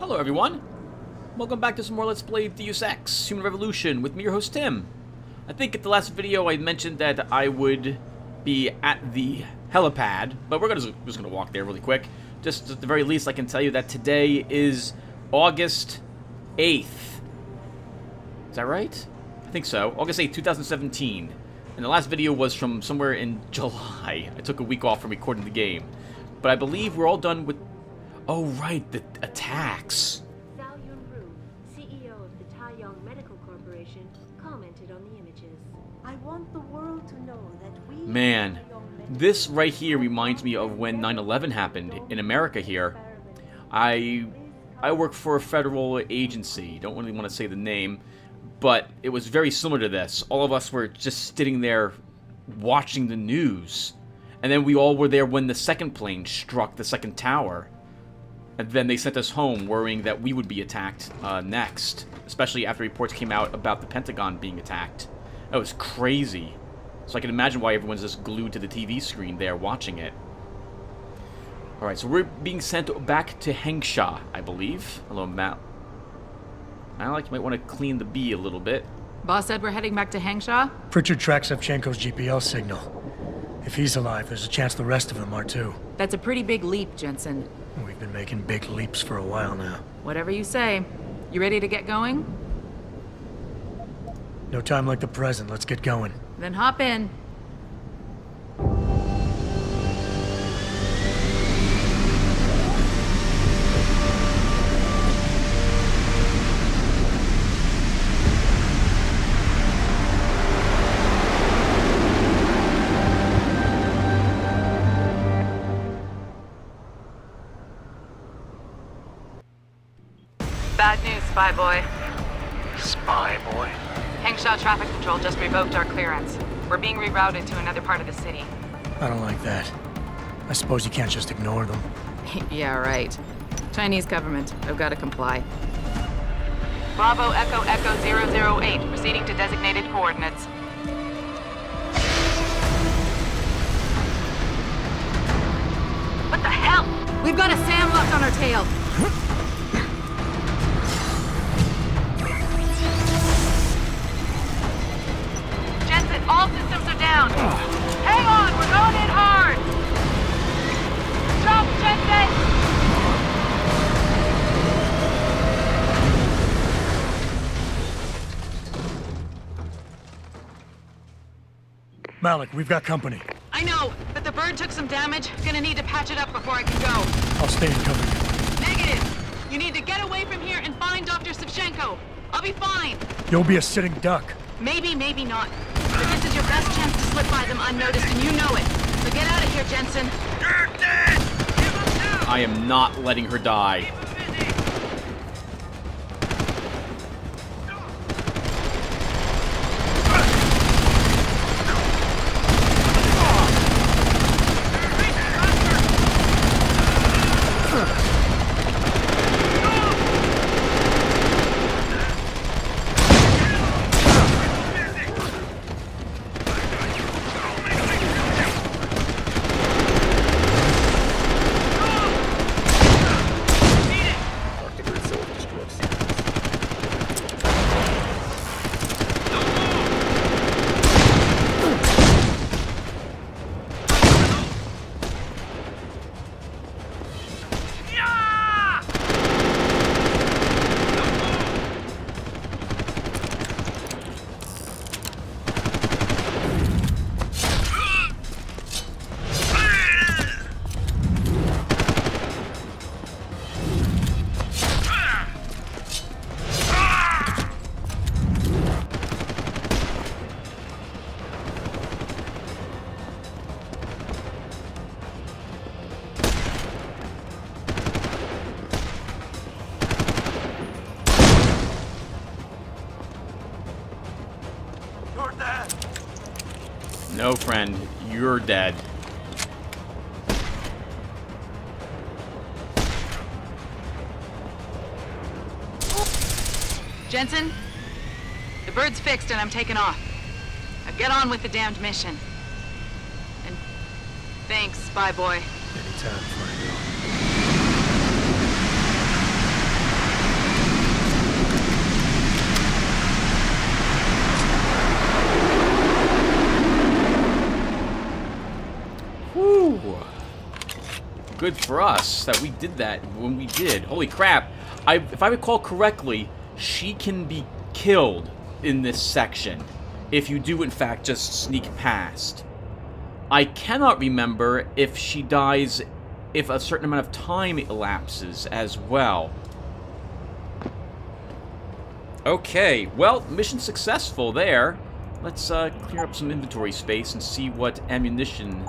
Hello everyone! Welcome back to some more Let's Play Deus Ex Human Revolution with me, your host Tim. I think at the last video I mentioned that I would be at the helipad, but we're just gonna walk there really quick. Just at the very least I can tell you that today is August 8th. Is that right? I think so. August 8th, 2017. And the last video was from somewhere in July. I took a week off from recording the game. But I believe we're all done with... Oh, right, the attacks. CEO of the Taiyang Medical Corporation, commented on the images. I want the world to know that we... Man, this right here reminds me of when 9/11 happened in America here. I work for a federal agency. Don't really want to say the name, but it was very similar to this. All of us were just sitting there watching the news. And then we all were there when the second plane struck the second tower. And then they sent us home worrying that we would be attacked next. Especially after reports came out about the Pentagon being attacked. That was crazy. So I can imagine why everyone's just glued to the TV screen there watching it. Alright, so we're being sent back to Hengsha, I believe. Hello, Matt. Malik, you might want to clean the bee a little bit. Boss said we're heading back to Hengsha? Pritchard tracks Shevchenko's GPL signal. If he's alive, there's a chance the rest of them are too. That's a pretty big leap, Jensen. We've been making big leaps for a while now. Whatever you say. You ready to get going? No time like the present. Let's get going. Then hop in. Bad news, Spy Boy. Spy Boy? Hengsha Traffic Control just revoked our clearance. We're being rerouted to another part of the city. I don't like that. I suppose you can't just ignore them. Yeah, right. Chinese government. I've got to comply. Bravo Echo Echo 008, proceeding to designated coordinates. What the hell? We've got a SAM locked on our tail. All systems are down. Hang on, we're going in hard. Drop, Jensen! Malik, we've got company. I know, but the bird took some damage. Gonna need to patch it up before I can go. I'll stay and cover you. Negative. You need to get away from here and find Dr. Shevchenko. I'll be fine. You'll be a sitting duck. Maybe, maybe not. But this is your best chance to slip by them unnoticed, and you know it. So get out of here, Jensen. You're dead! Give them down! I am not letting her die. Keep them busy! No, friend, you're dead. Jensen, the bird's fixed and I'm taking off. Now get on with the damned mission. And thanks, Spy Boy. Anytime, Franco. good for us that we did that when we did. Holy crap. If I recall correctly, she can be killed in this section if you do, in fact, just sneak past. I cannot remember if she dies if a certain amount of time elapses as well. Okay, well, mission successful there. Let's clear up some inventory space and see what ammunition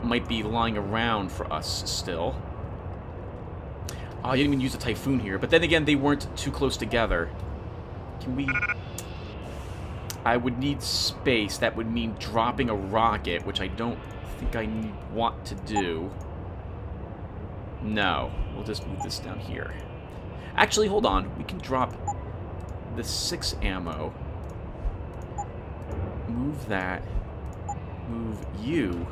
might be lying around for us still. Oh, you didn't even use a Typhoon here. But then again, they weren't too close together. Can we... I would need space. That would mean dropping a rocket, which I don't think I want to do. No. We'll just move this down here. Actually, hold on. We can drop the 6 ammo. Move that. Move you.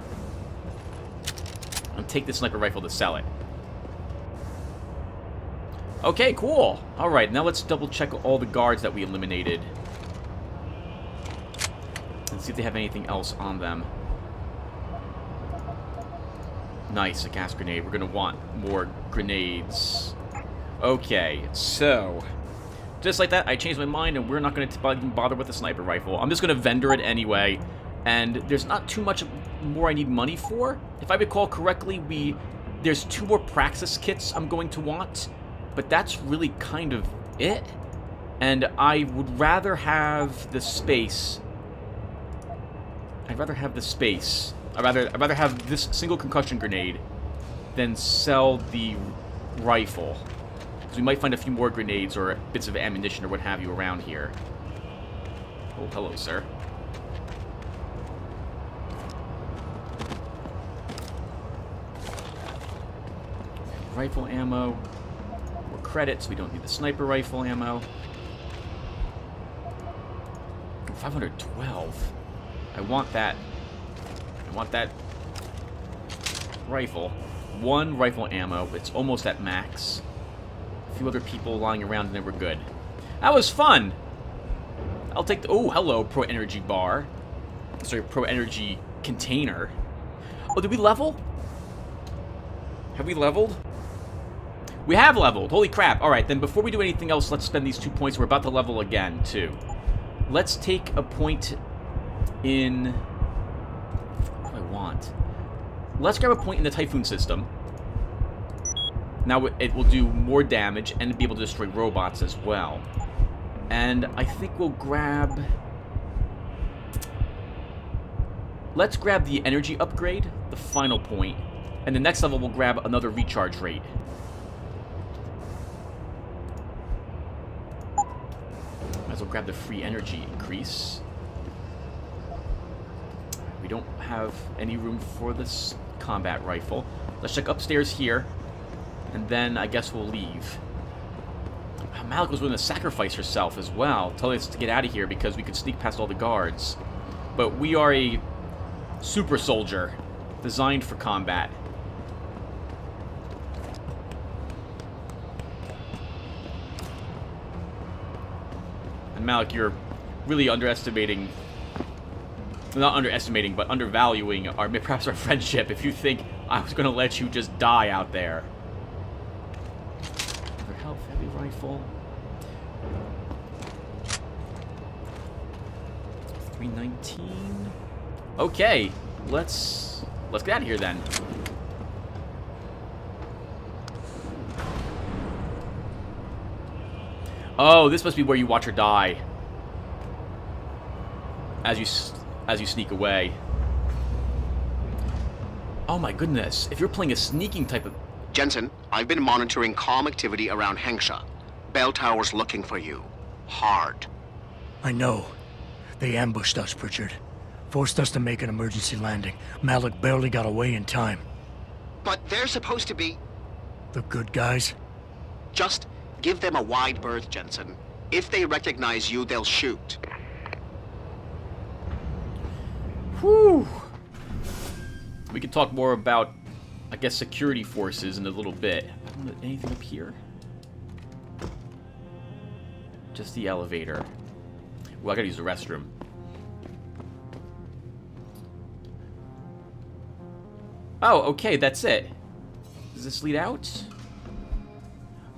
And take the sniper rifle to sell it. Okay, cool. Alright, now let's double check all the guards that we eliminated. And see if they have anything else on them. Nice, a gas grenade. We're going to want more grenades. Okay, so... just like that, I changed my mind, and we're not going to even bother with the sniper rifle. I'm just going to vendor it anyway. And there's not too much more I need money for. If I recall correctly, there's 2 more Praxis kits I'm going to want. But that's really kind of it. And I would rather have the space. I'd rather have the space. I'd rather have this single concussion grenade than sell the rifle. Because we might find a few more grenades or bits of ammunition or what have you around here. Oh, hello, sir. Rifle ammo. More credits. We don't need the sniper rifle ammo. 512. I want that. I want that rifle. 1 rifle ammo. It's almost at max. A few other people lying around and then we're good. That was fun! I'll take the... oh, hello, Pro Energy Bar. Sorry, Pro Energy Container. Oh, did we level? Have we leveled? We have leveled. Holy crap. Alright, then before we do anything else, let's spend these 2 points. We're about to level again, too. Let's take a point in... what do I want? Let's grab a point in the Typhoon system. Now it will do more damage and be able to destroy robots as well. And I think we'll grab... let's grab the energy upgrade, the final point. And the next level we'll grab another recharge rate. Might as well grab the free energy increase. We don't have any room for this combat rifle. Let's check upstairs here. And then I guess we'll leave. Malik was willing to sacrifice herself as well, telling us to get out of here because we could sneak past all the guards. But we are a super soldier designed for combat. And Malik, you're really underestimating... not underestimating, but undervaluing perhaps our friendship if you think I was going to let you just die out there. Another health heavy rifle. 319. Okay, let's get out of here then. Oh, this must be where you watch her die. As you sneak away. Oh my goodness, if you're playing a sneaking type of... Jensen, I've been monitoring comm activity around Hengsha. Bell Tower's looking for you. Hard. I know. They ambushed us, Pritchard. Forced us to make an emergency landing. Malik barely got away in time. But they're supposed to be... The good guys? Just give them a wide berth, Jensen. If they recognize you, they'll shoot. Whew. We can talk more about, I guess, security forces in a little bit. Anything up here? Just the elevator. Well, I gotta use the restroom. Oh, okay, that's it. Does this lead out?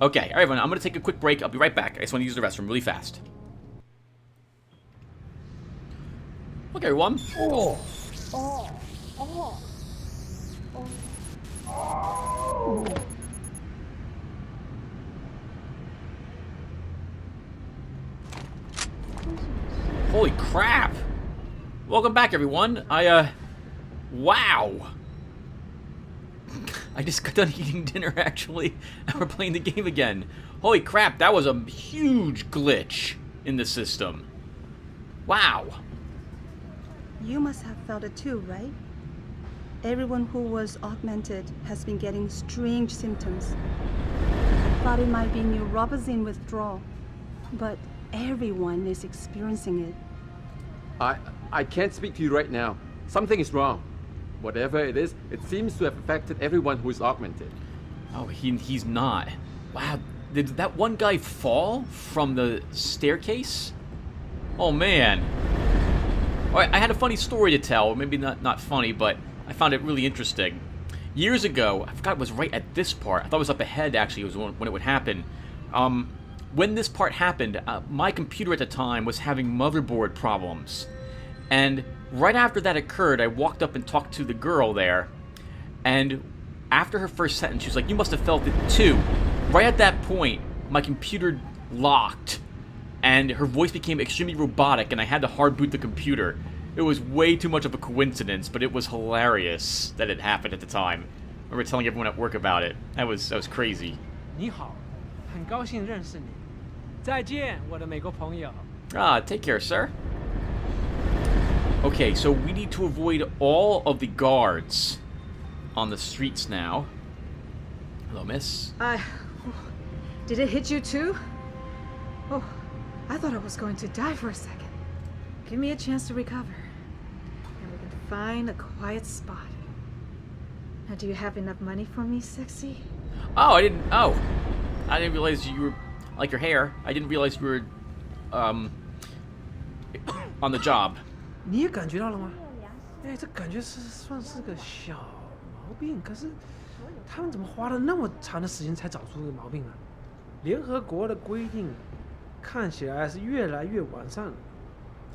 Okay, alright everyone, I'm gonna take a quick break. I'll be right back. I just want to use the restroom really fast. Okay, everyone. Holy crap! Welcome back, everyone. Wow! I just got done eating dinner, actually, and we're playing the game again. Holy crap, that was a huge glitch in the system. Wow! You must have felt it too, right? Everyone who was augmented has been getting strange symptoms. I thought it might be neuropozyne withdrawal, but everyone is experiencing it. I can't speak to you right now. Something is wrong. Whatever it is, it seems to have affected everyone who is augmented. Oh, he's not. Wow, did that one guy fall from the staircase? Oh, man. Alright, I had a funny story to tell. Maybe not funny, but I found it really interesting. Years ago, I forgot it was right at this part. I thought it was up ahead, actually, was when it would happen. When this part happened, my computer at the time was having motherboard problems. And right after that occurred, I walked up and talked to the girl there. And after her first sentence, she was like, "You must have felt it too." Right at that point, my computer locked. And her voice became extremely robotic, and I had to hard boot the computer. It was way too much of a coincidence, but it was hilarious that it happened at the time. I remember telling everyone at work about it. That was crazy. 你好，很高兴认识你。再见，我的美国朋友。 Take care, sir. Okay, so we need to avoid all of the guards on the streets now. Hello, miss. Did it hit you too? Oh, I thought I was going to die for a second. Give me a chance to recover. And we can find a quiet spot. Now, do you have enough money for me, sexy? Oh, I didn't realize you were, like your hair. I didn't realize you were, on the job. 你也感觉到了吗？哎，这感觉算是个小毛病，可是他们怎么花了那么长的时间才找出这个毛病啊？联合国的规定看起来是越来越完善了，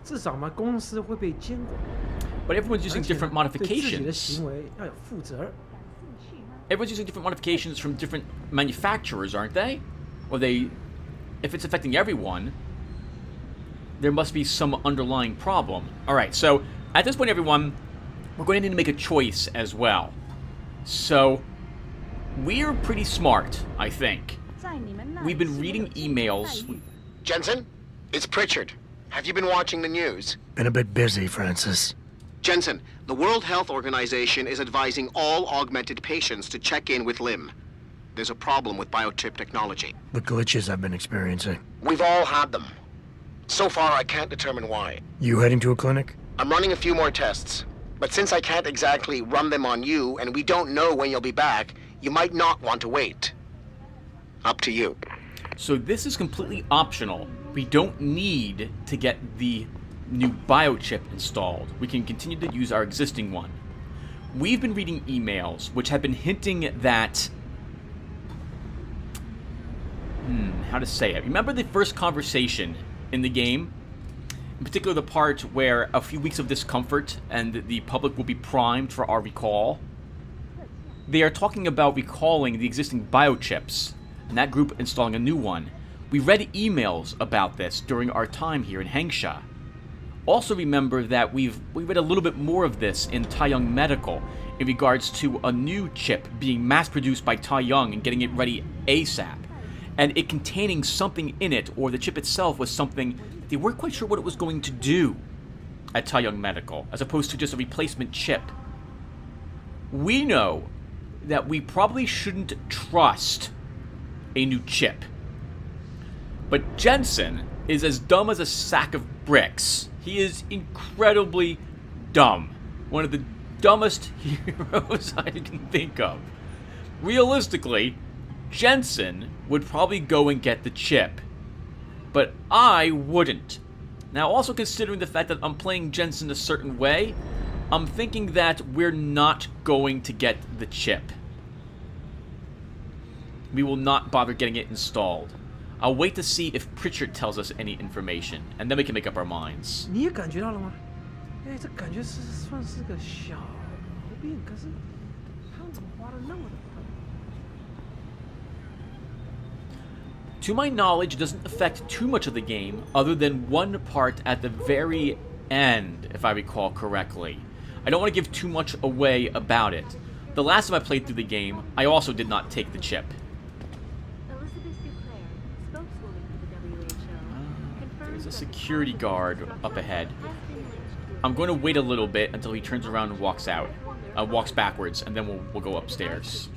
至少嘛，公司会被监管。But everyone's using different 对自己的 modifications. 行为要有负责。 Everyone's using different modifications from different manufacturers, aren't they? Or if it's affecting everyone, there must be some underlying problem. Alright, so at this point, everyone, we're going to need to make a choice as well. So, we're pretty smart, I think. We've been reading emails. Jensen, it's Pritchard. Have you been watching the news? Been a bit busy, Francis. Jensen, the World Health Organization is advising all augmented patients to check in with Lim. There's a problem with biochip technology. The glitches I've been experiencing. We've all had them. So far, I can't determine why. You heading to a clinic? I'm running a few more tests. But since I can't exactly run them on you, and we don't know when you'll be back, you might not want to wait. Up to you. So this is completely optional. We don't need to get the new biochip installed. We can continue to use our existing one. We've been reading emails which have been hinting that... how to say it? Remember the first conversation in the game? In particular, the part where a few weeks of discomfort and the public will be primed for our recall? They are talking about recalling the existing biochips, and that group installing a new one. We read emails about this during our time here in Hengsha. Also remember that we read a little bit more of this in Taiyang Medical in regards to a new chip being mass-produced by Taiyang and getting it ready ASAP. And it containing something in it, or the chip itself was something they weren't quite sure what it was going to do at Taiyang Medical, as opposed to just a replacement chip. We know that we probably shouldn't trust a new chip. But Jensen is as dumb as a sack of bricks. He is incredibly dumb. One of the dumbest heroes I can think of. Realistically, Jensen would probably go and get the chip. But I wouldn't. Now, also considering the fact that I'm playing Jensen a certain way, I'm thinking that we're not going to get the chip. We will not bother getting it installed. I'll wait to see if Pritchard tells us any information, and then we can make up our minds. 你也感觉到了吗？哎，这感觉算是个小毛病，可是他们怎么花了那么多？ To my knowledge, it doesn't affect too much of the game, other than one part at the very end, if I recall correctly. I don't want to give too much away about it. The last time I played through the game, I also did not take the chip. There's a security guard up ahead. I'm going to wait a little bit until he turns around and walks out. Walks backwards, and then we'll go upstairs.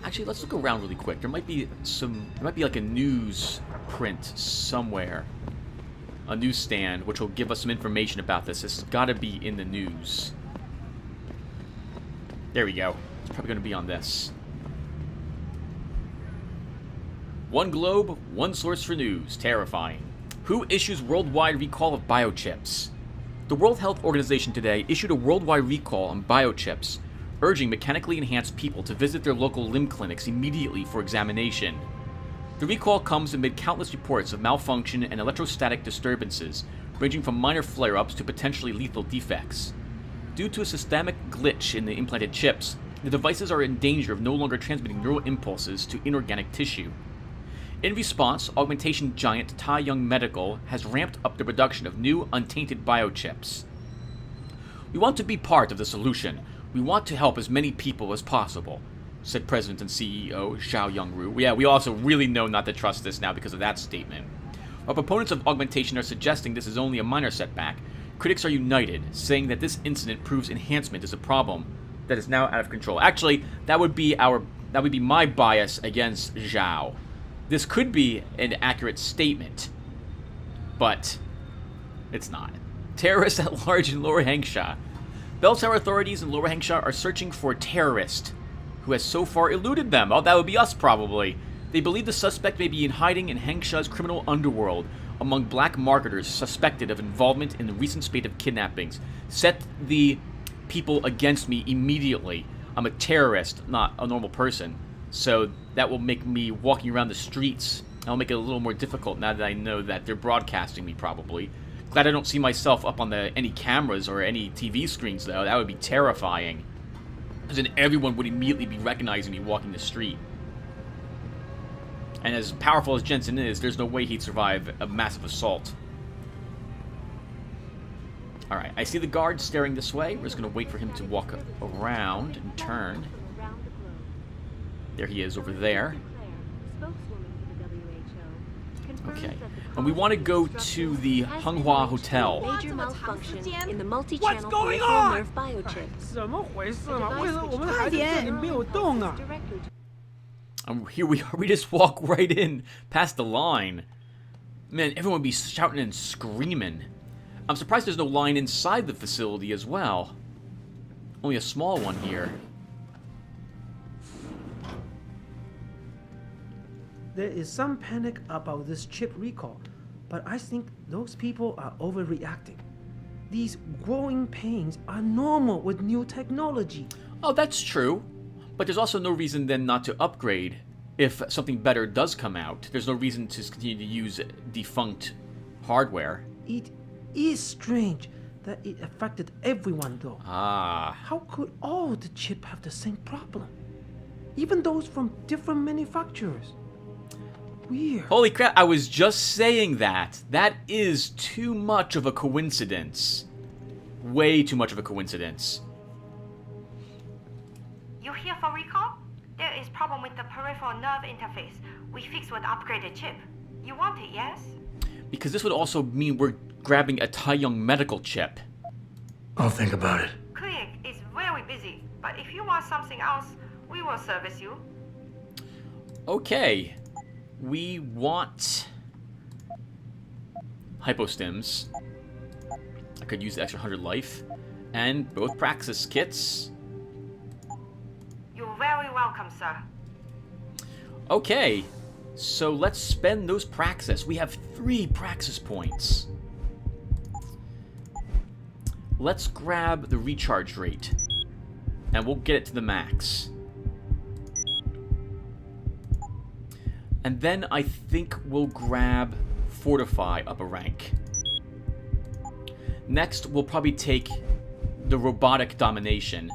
Actually, let's look around really quick. There might be like a news print somewhere. A newsstand, which will give us some information about this. This has got to be in the news. There we go. It's probably going to be on this. One globe, one source for news. Terrifying. Who issues worldwide recall of biochips? The World Health Organization today issued a worldwide recall on biochips, urging mechanically enhanced people to visit their local limb clinics immediately for examination. The recall comes amid countless reports of malfunction and electrostatic disturbances, ranging from minor flare-ups to potentially lethal defects. Due to a systemic glitch in the implanted chips, the devices are in danger of no longer transmitting neural impulses to inorganic tissue. In response, augmentation giant Taiyang Medical has ramped up the production of new, untainted biochips. We want to be part of the solution. We want to help as many people as possible, said President and CEO Zhao Yongru. Yeah, we also really know not to trust this now because of that statement. While proponents of augmentation are suggesting this is only a minor setback, critics are united, saying that this incident proves enhancement is a problem that is now out of control. Actually, that would be my bias against Zhao. This could be an accurate statement, but it's not. Terrorists at large in Lower Hengsha. Bell Tower authorities in Lower Hengsha are searching for a terrorist who has so far eluded them. Oh, that would be us, probably. They believe the suspect may be in hiding in Hengsha's criminal underworld among black marketers suspected of involvement in the recent spate of kidnappings. Set the people against me immediately. I'm a terrorist, not a normal person. So that will make me walking around the streets. That'll make it a little more difficult now that I know that they're broadcasting me, probably. Glad I don't see myself up on any cameras or any TV screens, though. That would be terrifying. Because then everyone would immediately be recognizing me walking the street. And as powerful as Jensen is, there's no way he'd survive a massive assault. Alright, I see the guard staring this way. We're just going to wait for him to walk around and turn. There he is over there. Okay. And we want to go to the Hunghua Hotel. Major malfunction in the multi-channel What's going peripheral on? nerve biochip. 怎么回事嘛？为什么我们的孩子这里没有动啊？ Here we are. We just walk right in past the line. Man, everyone would be shouting and screaming. I'm surprised there's no line inside the facility as well. Only a small one here. There is some panic about this chip recall, but I think those people are overreacting. These growing pains are normal with new technology. Oh, that's true. But there's also no reason then not to upgrade. If something better does come out, there's no reason to continue to use defunct hardware. It is strange that it affected everyone, though. Ah. How could all the chip have the same problem? Even those from different manufacturers. Weird. Holy crap, I was just saying that. That is too much of a coincidence. Way too much of a coincidence. You here for recall? There is problem with the peripheral nerve interface. We fixed with upgraded chip. You want it, yes? Because this would also mean we're grabbing a Taiyang medical chip. I'll think about it. Clinic is very busy, but if you want something else, we will service you. Okay. We want hypostims. I could use the extra 100 life. And both Praxis kits. You're very welcome, sir. Okay. So let's spend those Praxis. We have 3 Praxis points. Let's grab the recharge rate. and we'll get it to the max. And then I think we'll grab Fortify up a rank. Next, we'll probably take the Robotic Domination,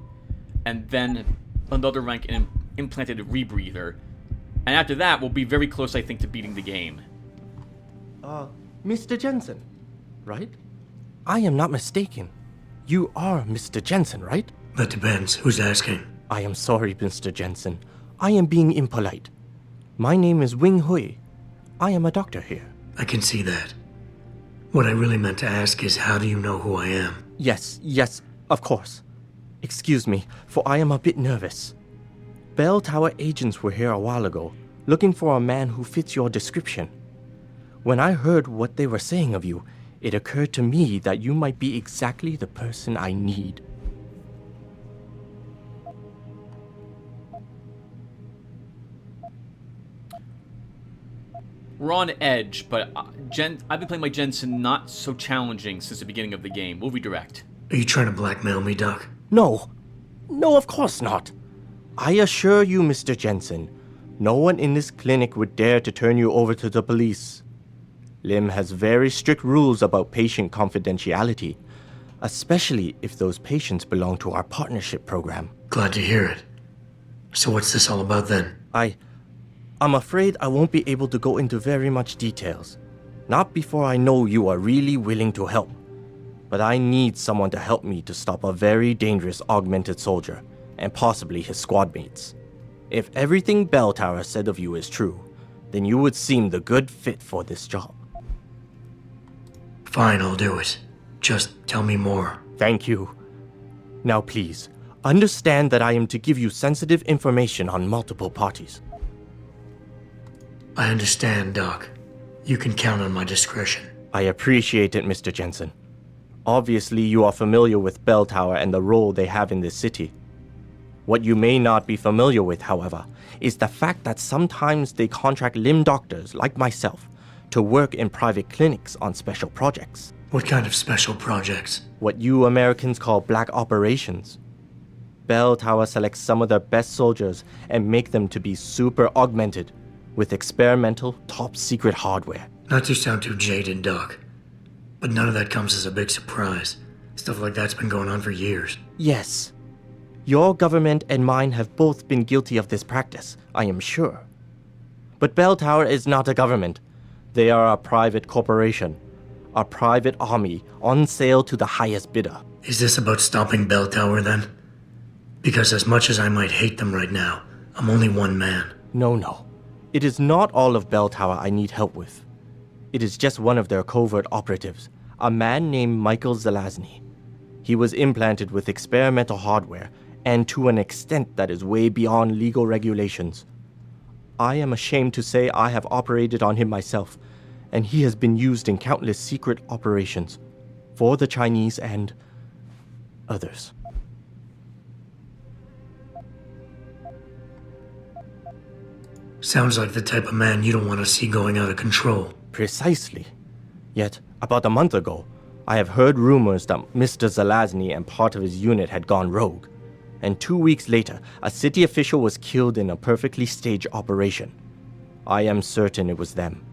and then another rank in Implanted Rebreather. And after that, we'll be very close, I think, to beating the game. Mr. Jensen, right? I am not mistaken. You are Mr. Jensen, right? That depends. Who's asking? I am sorry, Mr. Jensen. I am being impolite. My name is Wing Hui. I am a doctor here. I can see that. What I really meant to ask is, how do you know who I am? Yes, of course. Excuse me, for I am a bit nervous. Bell Tower agents were here a while ago, looking for a man who fits your description. When I heard what they were saying of you, it occurred to me that you might be exactly the person I need. We're on edge, but I've been playing my Jensen not so challenging since the beginning of the game. We'll redirect. Are you trying to blackmail me, Doc? No, of course not. I assure you, Mr. Jensen, no one in this clinic would dare to turn you over to the police. Lim has very strict rules about patient confidentiality, especially if those patients belong to our partnership program. Glad to hear it. So what's this all about then? I'm afraid I won't be able to go into very much details. Not before I know you are really willing to help. But I need someone to help me to stop a very dangerous augmented soldier, and possibly his squad mates. If everything Bell Tower said of you is true, then you would seem the good fit for this job. Fine, I'll do it. Just tell me more. Thank you. Now please, understand that I am to give you sensitive information on multiple parties. I understand, Doc. You can count on my discretion. I appreciate it, Mr. Jensen. Obviously, you are familiar with Bell Tower and the role they have in this city. What you may not be familiar with, however, is the fact that sometimes they contract limb doctors like myself to work in private clinics on special projects. What kind of special projects? What you Americans call black operations. Bell Tower selects some of their best soldiers and make them to be super augmented with experimental, top-secret hardware. Not to sound too jaded, Doc, but none of that comes as a big surprise. Stuff like that's been going on for years. Yes. Your government and mine have both been guilty of this practice, I am sure. But Bell Tower is not a government. They are a private corporation. A private army on sale to the highest bidder. Is this about stopping Bell Tower, then? Because as much as I might hate them right now, I'm only one man. No. It is not all of Bell Tower I need help with. It is just one of their covert operatives, a man named Michael Zelazny. He was implanted with experimental hardware, and to an extent that is way beyond legal regulations. I am ashamed to say I have operated on him myself, and he has been used in countless secret operations for the Chinese and others. Sounds like the type of man you don't want to see going out of control. Precisely. Yet, about a month ago, I have heard rumors that Mr. Zelazny and part of his unit had gone rogue. And 2 weeks later, a city official was killed in a perfectly staged operation. I am certain it was them.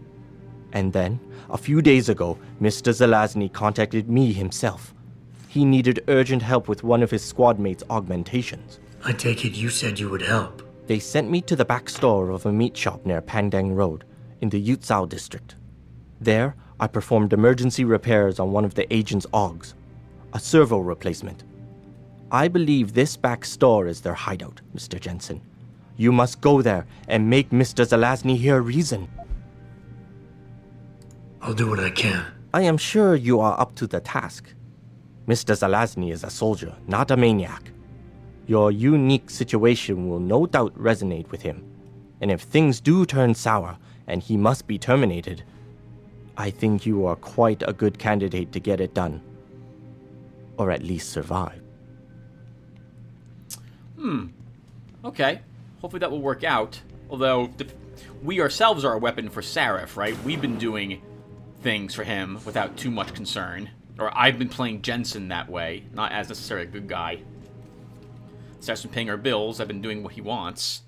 And then, a few days ago, Mr. Zelazny contacted me himself. He needed urgent help with one of his squad mates' augmentations. I take it you said you would help. They sent me to the back store of a meat shop near Pandang Road, in the Yutzao district. There, I performed emergency repairs on one of the agent's augs, a servo replacement. I believe this back store is their hideout, Mr. Jensen. You must go there and make Mr. Zelazny hear reason. I'll do what I can. I am sure you are up to the task. Mr. Zelazny is a soldier, not a maniac. Your unique situation will no doubt resonate with him. And if things do turn sour and he must be terminated, I think you are quite a good candidate to get it done. Or at least survive. Okay. Hopefully that will work out. Although, we ourselves are a weapon for Sarif, right? We've been doing things for him without too much concern. Or I've been playing Jensen that way, not as necessarily a good guy. Starts from paying our bills. I've been doing what he wants.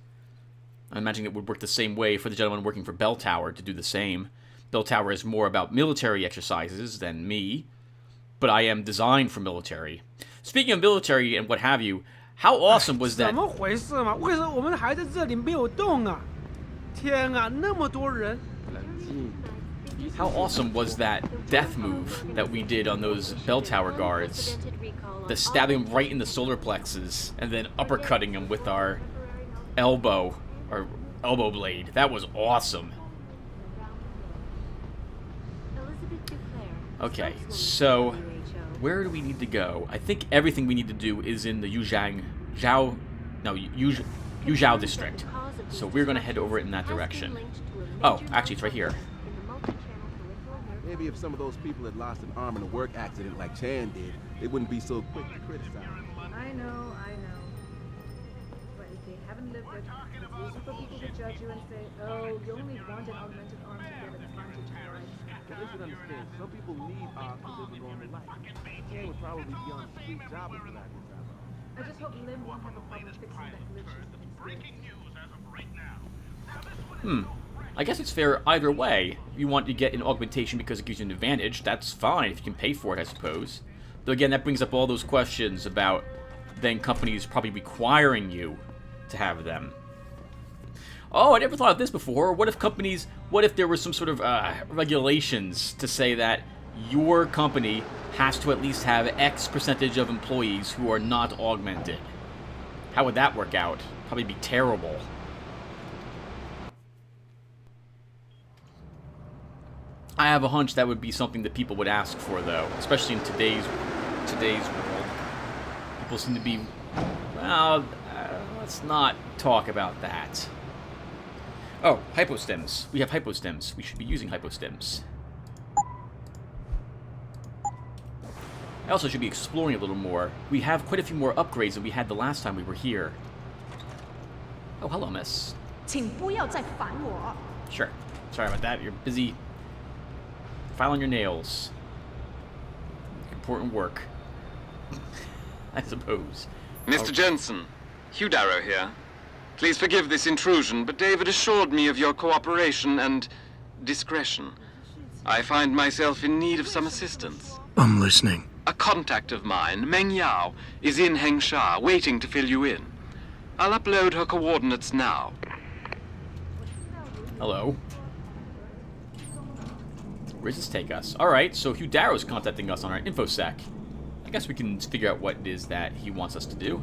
I imagine it would work the same way for the gentleman working for Bell Tower to do the same. Bell Tower is more about military exercises than me, but I am designed for military. Speaking of military and what have you, how awesome was that? 怎么回事嘛？为什么我们还在这里没有动啊？天啊，那么多人！ How awesome was that death move that we did on those bell tower guards? The stabbing them right in the solar plexus and then uppercutting them with our elbow blade. That was awesome. Okay, so where do we need to go? I think everything we need to do is in the Yuzhou district. So we're going to head over in that direction. Oh, actually, it's right here. Maybe if some of those people had lost an arm in a work accident like Chan did, they wouldn't be so quick to criticize. I know. But if they haven't lived it, it's easy for people to judge you and say, oh, you only want an augmented arm to give an advantage in life. But they should understand, some people need arms to live a normal life. Chan would probably be on the street jobless without his arm. I just hope Lim won't have a problem fixing that glitch. I guess it's fair either way. If you want to get an augmentation because it gives you an advantage, that's fine if you can pay for it, I suppose. Though again, that brings up all those questions about then companies probably requiring you to have them. Oh, I never thought of this before. What if there was some sort of regulations to say that your company has to at least have X percentage of employees who are not augmented? How would that work out? Probably be terrible. I have a hunch that would be something that people would ask for, though, especially in today's world. People seem to be, well, let's not talk about that. Oh, hypostems. We have hypostems. We should be using hypostems. I also should be exploring a little more. We have quite a few more upgrades than we had the last time we were here. Oh, hello, miss. 请不要再烦我。 Sure. Sorry about that. You're busy filing your nails. Important work. I suppose. Mr. Jensen, Hugh Darrow here. Please forgive this intrusion, but David assured me of your cooperation and discretion. I find myself in need of some assistance. I'm listening. A contact of mine, Meng Yao, is in Hengsha, waiting to fill you in. I'll upload her coordinates now. Hello. Where does this take us? Alright, so Hugh Darrow's contacting us on our infosec. I guess we can figure out what it is that he wants us to do.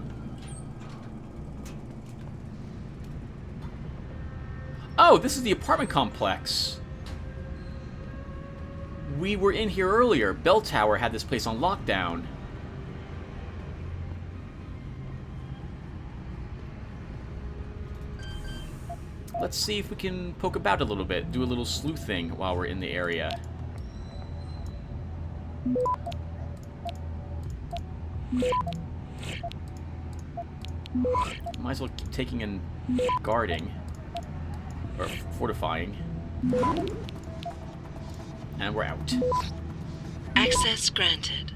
Oh, this is the apartment complex. We were in here earlier. Bell Tower had this place on lockdown. Let's see if we can poke about a little bit, do a little sleuthing while we're in the area. Might as well keep taking and guarding. Or fortifying. And we're out. Access granted.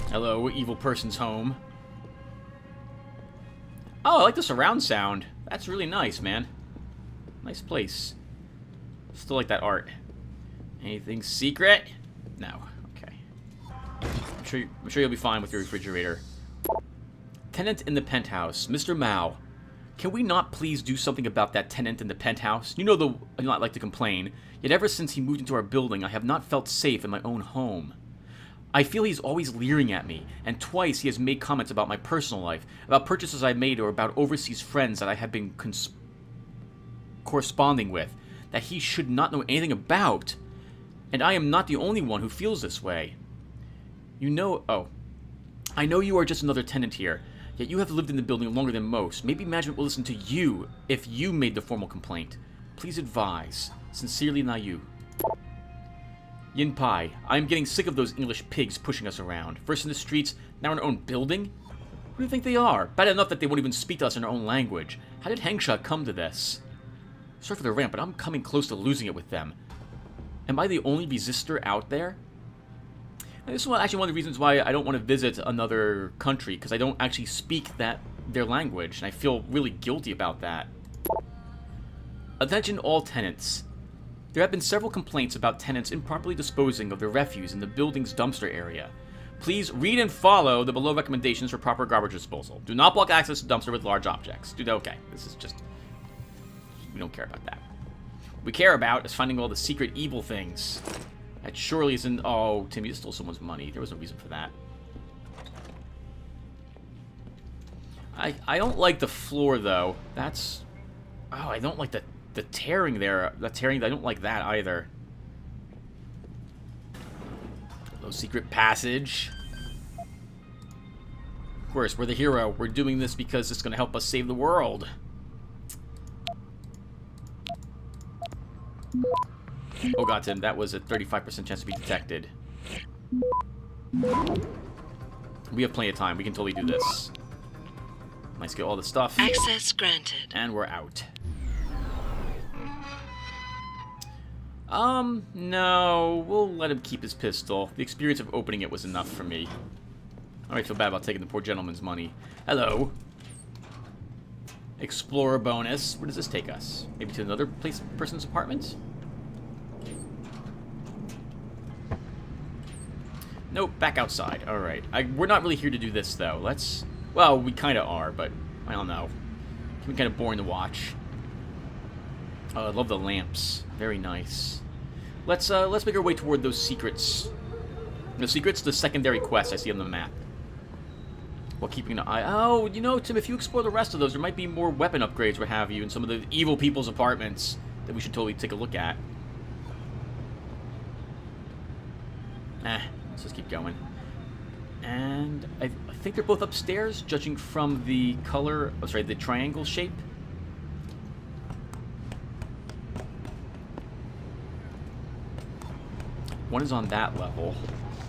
Hello, evil person's home. Oh, I like the surround sound. That's really nice, man. Nice place. Still like that art. Anything secret? No. Okay. I'm sure you'll be fine with your refrigerator. Tenant in the penthouse, Mr. Mao. Can we not please do something about that tenant in the penthouse? You know I not like to complain. Yet ever since he moved into our building, I have not felt safe in my own home. I feel he's always leering at me, and twice he has made comments about my personal life, about purchases I made, or about overseas friends that I have been corresponding with, that he should not know anything about. And I am not the only one who feels this way. I know you are just another tenant here, yet you have lived in the building longer than most. Maybe management will listen to you if you made the formal complaint. Please advise. Sincerely, Nayu. Yin Pai, I am getting sick of those English pigs pushing us around. First in the streets, now in our own building? Who do you think they are? Bad enough that they won't even speak to us in our own language. How did Hengsha come to this? Sorry for the rant, but I'm coming close to losing it with them. Am I the only resistor out there? And this is actually one of the reasons why I don't want to visit another country, because I don't actually speak their language, and I feel really guilty about that. Attention all tenants. There have been several complaints about tenants improperly disposing of their refuse in the building's dumpster area. Please read and follow the below recommendations for proper garbage disposal. Do not block access to dumpster with large objects. Okay, this is just... We don't care about that. What we care about is finding all the secret evil things. That surely isn't... Oh, Timmy just stole someone's money. There was no reason for that. I don't like the floor, though. That's... Oh, I don't like the tearing there. The tearing, I don't like that either. Low secret passage. Of course, we're the hero. We're doing this because it's going to help us save the world. Oh god, Tim, that was a 35% chance to be detected. We have plenty of time. We can totally do this. Let's get all the stuff. Access granted. And we're out. No. We'll let him keep his pistol. The experience of opening it was enough for me. I already feel bad about taking the poor gentleman's money. Hello. Explorer bonus. Where does this take us? Maybe to another person's apartment? Nope, back outside. Alright. We're not really here to do this, though. Let's... Well, we kind of are, but I don't know. It can be kind of boring to watch. Oh, I love the lamps. Very nice. Let's make our way toward those secrets. The secrets, the secondary quests I see on the map. While keeping an eye... Oh, you know, Tim, if you explore the rest of those, there might be more weapon upgrades, what have you, in some of the evil people's apartments that we should totally take a look at. Let's just keep going. And I think they're both upstairs, judging from the color... Oh, sorry, the triangle shape. One is on that level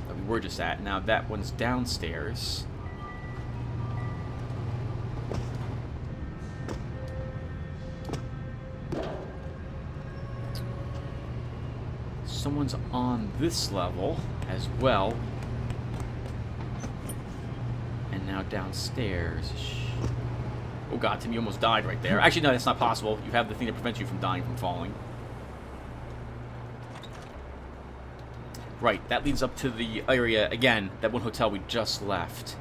that we were just at. Now that one's downstairs. Someone's on this level as well. And now downstairs. Oh god, Tim, you almost died right there. Actually, no, that's not possible. You have the thing that prevents you from dying from falling. Right, that leads up to the area, again, that one hotel we just left.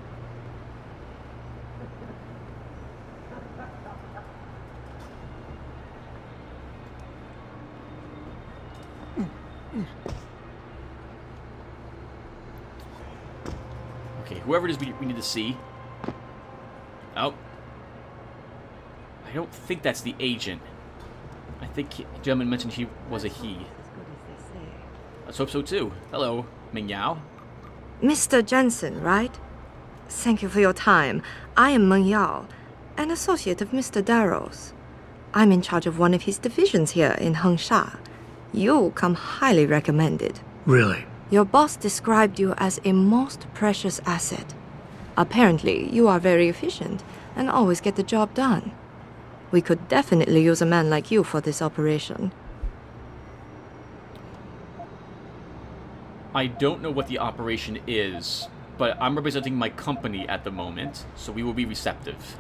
Okay, whoever it is we need to see. Oh. I don't think that's the agent. I think the gentleman mentioned he was a he. Let's hope so too. Hello, Ming Yao. Mr. Jensen, right? Thank you for your time. I am Meng Yao, an associate of Mr. Darrow's. I'm in charge of one of his divisions here in Hengsha. You come highly recommended. Really? Your boss described you as a most precious asset. Apparently, you are very efficient and always get the job done. We could definitely use a man like you for this operation. I don't know what the operation is, but I'm representing my company at the moment, so we will be receptive.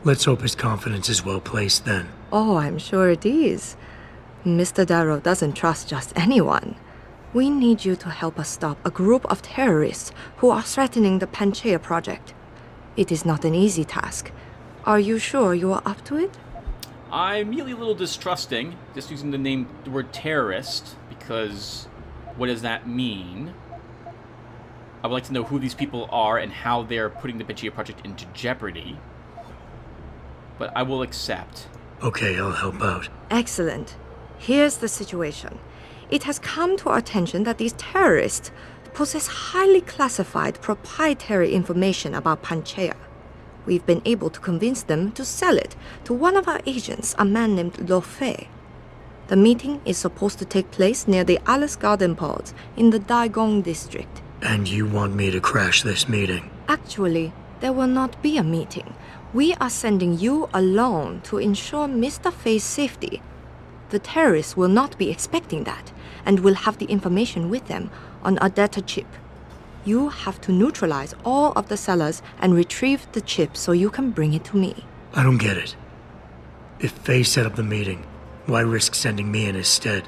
Let's hope his confidence is well placed then. Oh, I'm sure it is. Mr. Darrow doesn't trust just anyone. We need you to help us stop a group of terrorists who are threatening the Panchaea project. It is not an easy task. Are you sure you are up to it? I'm merely a little distrusting, just using the word terrorist, because what does that mean? I would like to know who these people are and how they're putting the Panchaea project into jeopardy. But I will accept. Okay, I'll help out. Excellent. Here's the situation. It has come to our attention that these terrorists possess highly classified proprietary information about Panchaea. We've been able to convince them to sell it to one of our agents, a man named Lotaeri. The meeting is supposed to take place near the Alice Garden pods in the Daigong district. And you want me to crash this meeting? Actually, there will not be a meeting. We are sending you alone to ensure Mr. Fei's safety. The terrorists will not be expecting that, and will have the information with them on a data chip. You have to neutralize all of the cellars and retrieve the chip so you can bring it to me. I don't get it. If Faye set up the meeting, why risk sending me in his stead?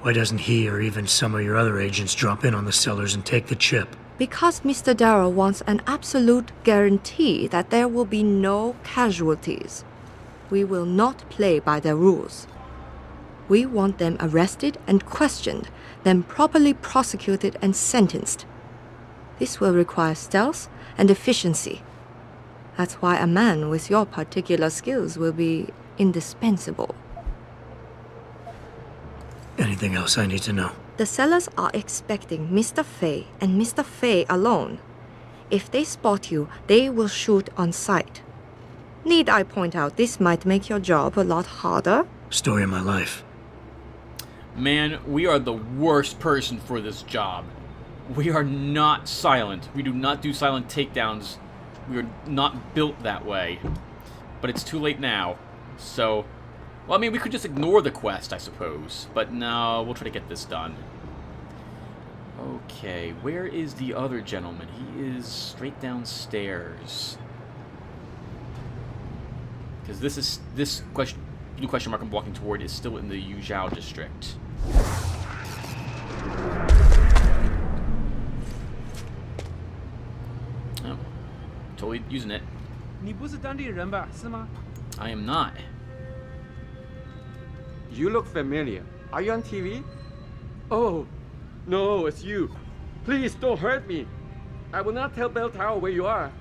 Why doesn't he or even some of your other agents drop in on the cellars and take the chip? Because Mr. Darrow wants an absolute guarantee that there will be no casualties. We will not play by their rules. We want them arrested and questioned, then properly prosecuted and sentenced. This will require stealth and efficiency. That's why a man with your particular skills will be indispensable. Anything else I need to know? The sellers are expecting Mr. Fay and Mr. Fay alone. If they spot you, they will shoot on sight. Need I point out this might make your job a lot harder? Story of my life. Man, we are the worst person for this job. We are not silent. We do not do silent takedowns. We are not built that way. But it's too late now. So, well, I mean, we could just ignore the quest, I suppose. But no, we'll try to get this done. Okay, where is the other gentleman? He is straight downstairs. Because this blue question mark I'm walking toward is still in the Yuzhou district. Oh, totally using it. 你不是当地人吧？是吗？ I am not. You look familiar. Are you on TV? Oh, no, it's you. Please don't hurt me. I will not tell Bell Tower where you are.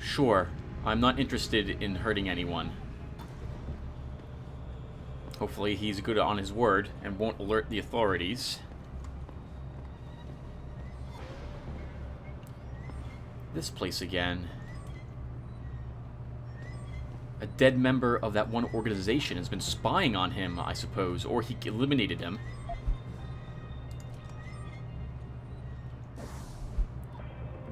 Sure. I'm not interested in hurting anyone. Hopefully he's good on his word and won't alert the authorities. This place again. A dead member of that one organization has been spying on him, I suppose, or he eliminated him.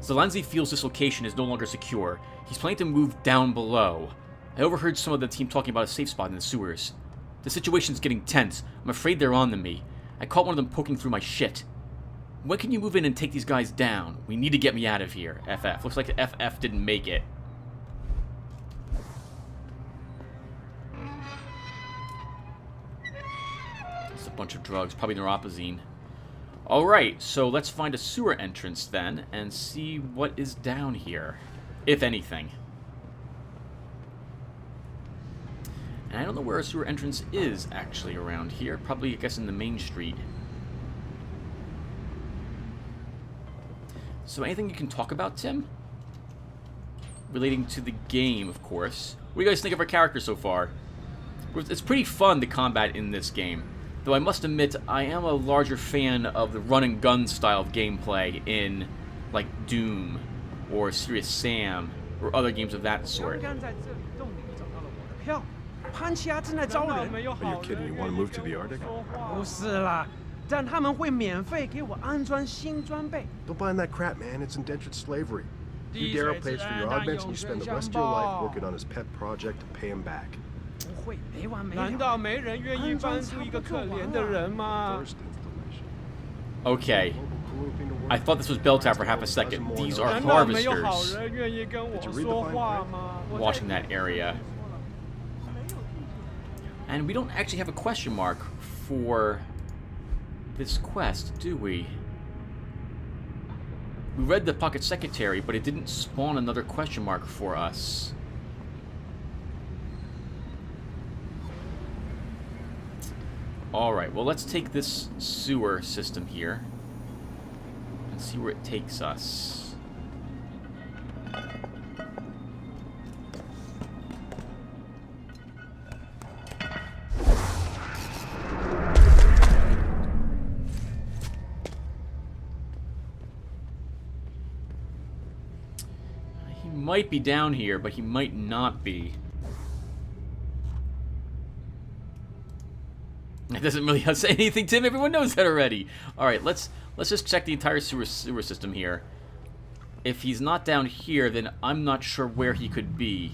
Zelensky feels this location is no longer secure. He's planning to move down below. I overheard some of the team talking about a safe spot in the sewers. The situation's getting tense. I'm afraid they're on to me. I caught one of them poking through my shit. When can you move in and take these guys down? We need to get me out of here, FF. Looks like the FF didn't make it. It's a bunch of drugs, probably neuropozyne. Alright, so let's find a sewer entrance then, and see what is down here, if anything. And I don't know where a sewer entrance is, actually, around here. Probably, I guess, in the main street. So anything you can talk about, Tim? Relating to the game, of course. What do you guys think of our character so far? It's pretty fun, the combat in this game. Though I must admit, I am a larger fan of the run-and-gun style of gameplay in, like, Doom, or Serious Sam, or other games of that sort. Are you kidding? You want to move to the Arctic? 不是啦，但他们会免费给我安装新装备。 Don't buy in that crap, man. It's indentured slavery. You Darrow pays for your augments and you spend the rest of your life working on his pet project to pay him back. 不会没完没了。难道没人愿意帮助一个可怜的人吗？ Okay. I thought this was Bell Tower for half a second. These are harvesters. Watching that area. And we don't actually have a question mark for this quest, do we? We read the Pocket Secretary, but it didn't spawn another question mark for us. Alright, well, let's take this sewer system here and see where it takes us. He might be down here, but he might not be. It doesn't really say anything, Tim. Everyone knows that already. All right, let's just check the entire sewer system here. If he's not down here, then I'm not sure where he could be.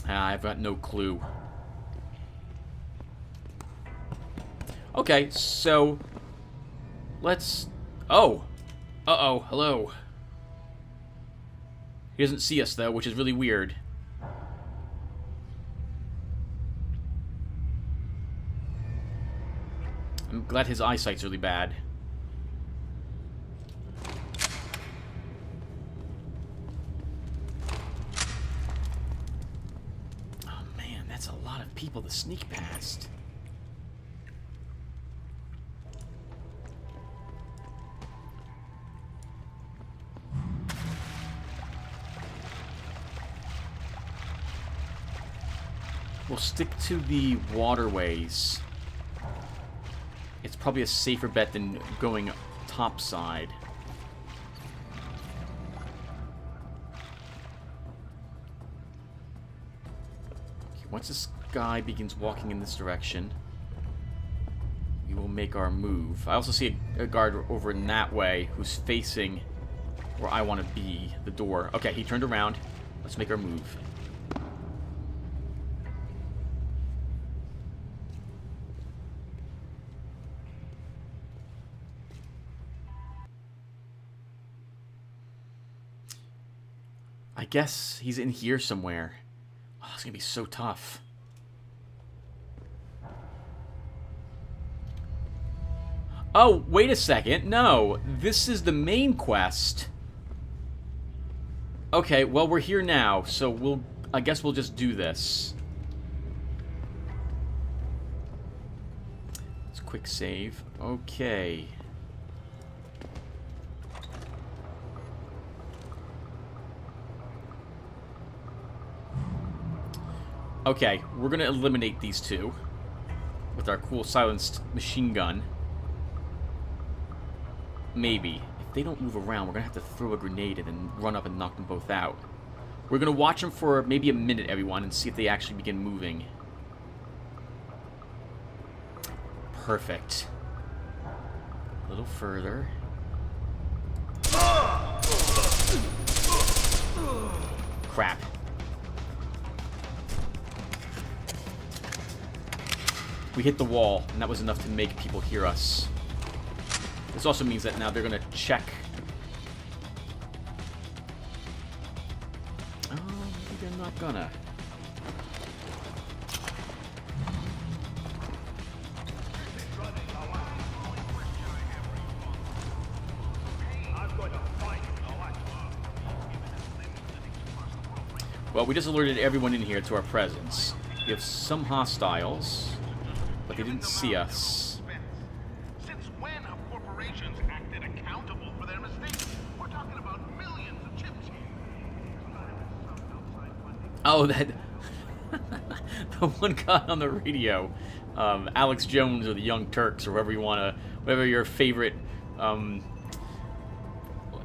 I've got no clue. Okay, so let's... Oh! Uh-oh, hello. He doesn't see us, though, which is really weird. I'm glad his eyesight's really bad. Oh, man, that's a lot of people to sneak past. We'll stick to the waterways. It's probably a safer bet than going topside. Okay, once this guy begins walking in this direction, we will make our move. I also see a guard over in that way who's facing where I want to be, the door. Okay, he turned around. Let's make our move. I guess he's in here somewhere. Oh, it's gonna be so tough. Oh, wait a second. No, this is the main quest. Okay, well, we're here now, so I guess we'll just do this. Let's quick save. Okay. Okay, we're gonna eliminate these two with our cool silenced machine gun. Maybe. If they don't move around, we're gonna have to throw a grenade and then run up and knock them both out. We're gonna watch them for maybe a minute, everyone, and see if they actually begin moving. Perfect. A little further. Crap. We hit the wall, and that was enough to make people hear us. This also means that now they're gonna check. Oh, maybe they're not gonna. Well, we just alerted everyone in here to our presence. We have some hostiles, but they didn't see us. Since when have corporations acted accountable for their mistakes? We're talking about millions of chips here. Oh, that... the one guy on the radio. Alex Jones or the Young Turks, or whoever you want to... whatever your favorite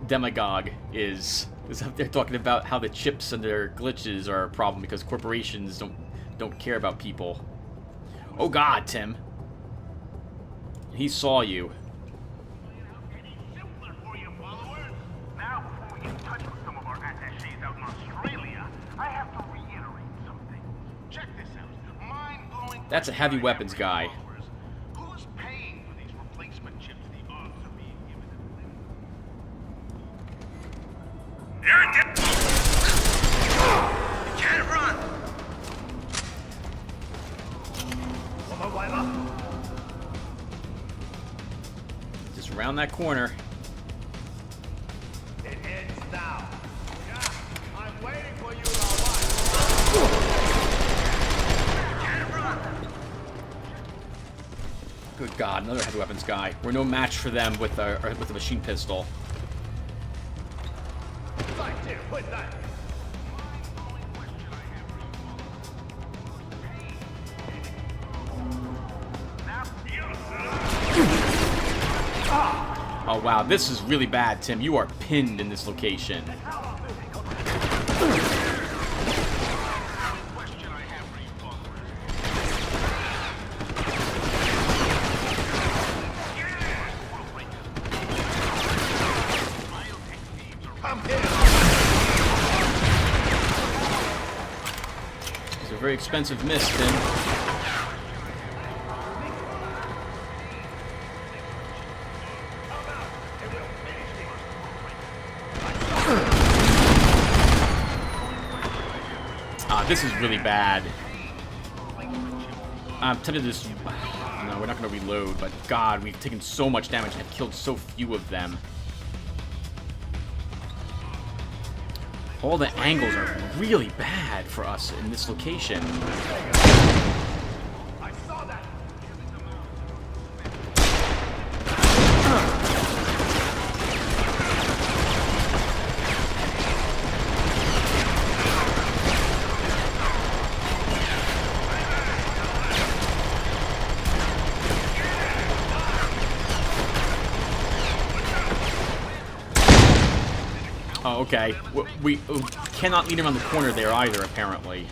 demagogue is up there talking about how the chips and their glitches are a problem because corporations don't care about people. Oh God, Tim. He saw you. Now, before we get in touch with some of our attachés out in Australia, I have to reiterate something. Check this out. Mind-blowing. That's a heavy weapons guy. Who's paying for these replacement chips the odds are being given to them? You're you can't run! Just around that corner. It ends now. Yeah, I'm waiting for you Can't run! Good God, another heavy weapons guy. We're no match for them with the machine pistol. Right there, put that. Oh wow, this is really bad, Tim. You are pinned in this location. It's a very expensive miss, Tim. This is really bad. I'm tempted to just... No, we're not going to reload, but God, we've taken so much damage and have killed so few of them. All the angles are really bad for us in this location. Oh, okay. We cannot lead him around the corner there either, apparently.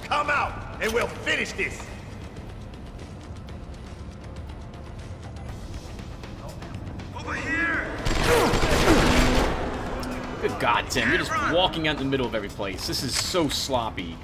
Come out, and we'll finish this. Over here. Good God, Tim. You're just walking out in the middle of every place. This is so sloppy.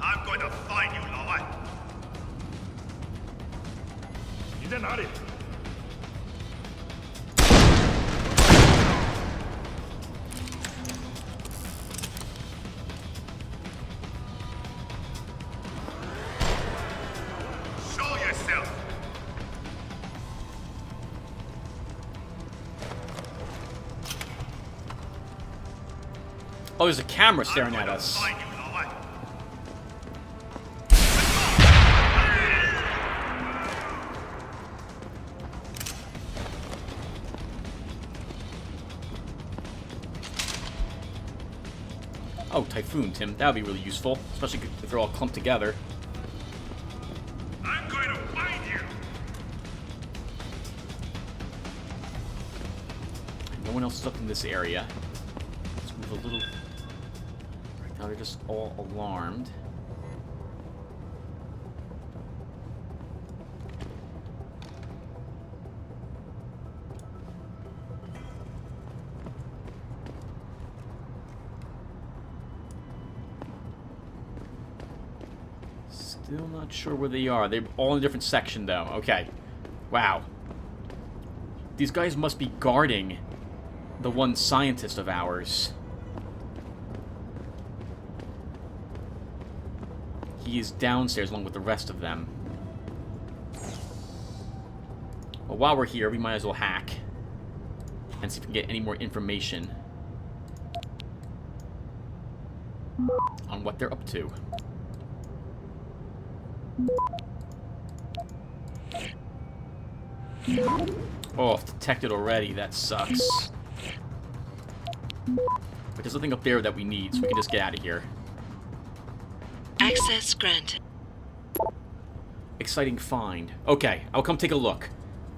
I'm going to find you, Lotaeri. 你在哪里？ Show yourself. Oh, there's a camera staring at us. Oh, Typhoon, Tim. That would be really useful, especially if they're all clumped together. I'm going to find you. No one else is up in this area. Let's move a little... Right now they're just all alarmed. Still not sure where they are. They're all in a different section, though. Okay. Wow. These guys must be guarding the one scientist of ours. He is downstairs along with the rest of them. Well, while we're here, we might as well hack and see if we can get any more information on what they're up to. Oh, detected already. That sucks. But there's nothing up there that we need, so we can just get out of here. Access granted. Exciting find. Okay, I'll come take a look.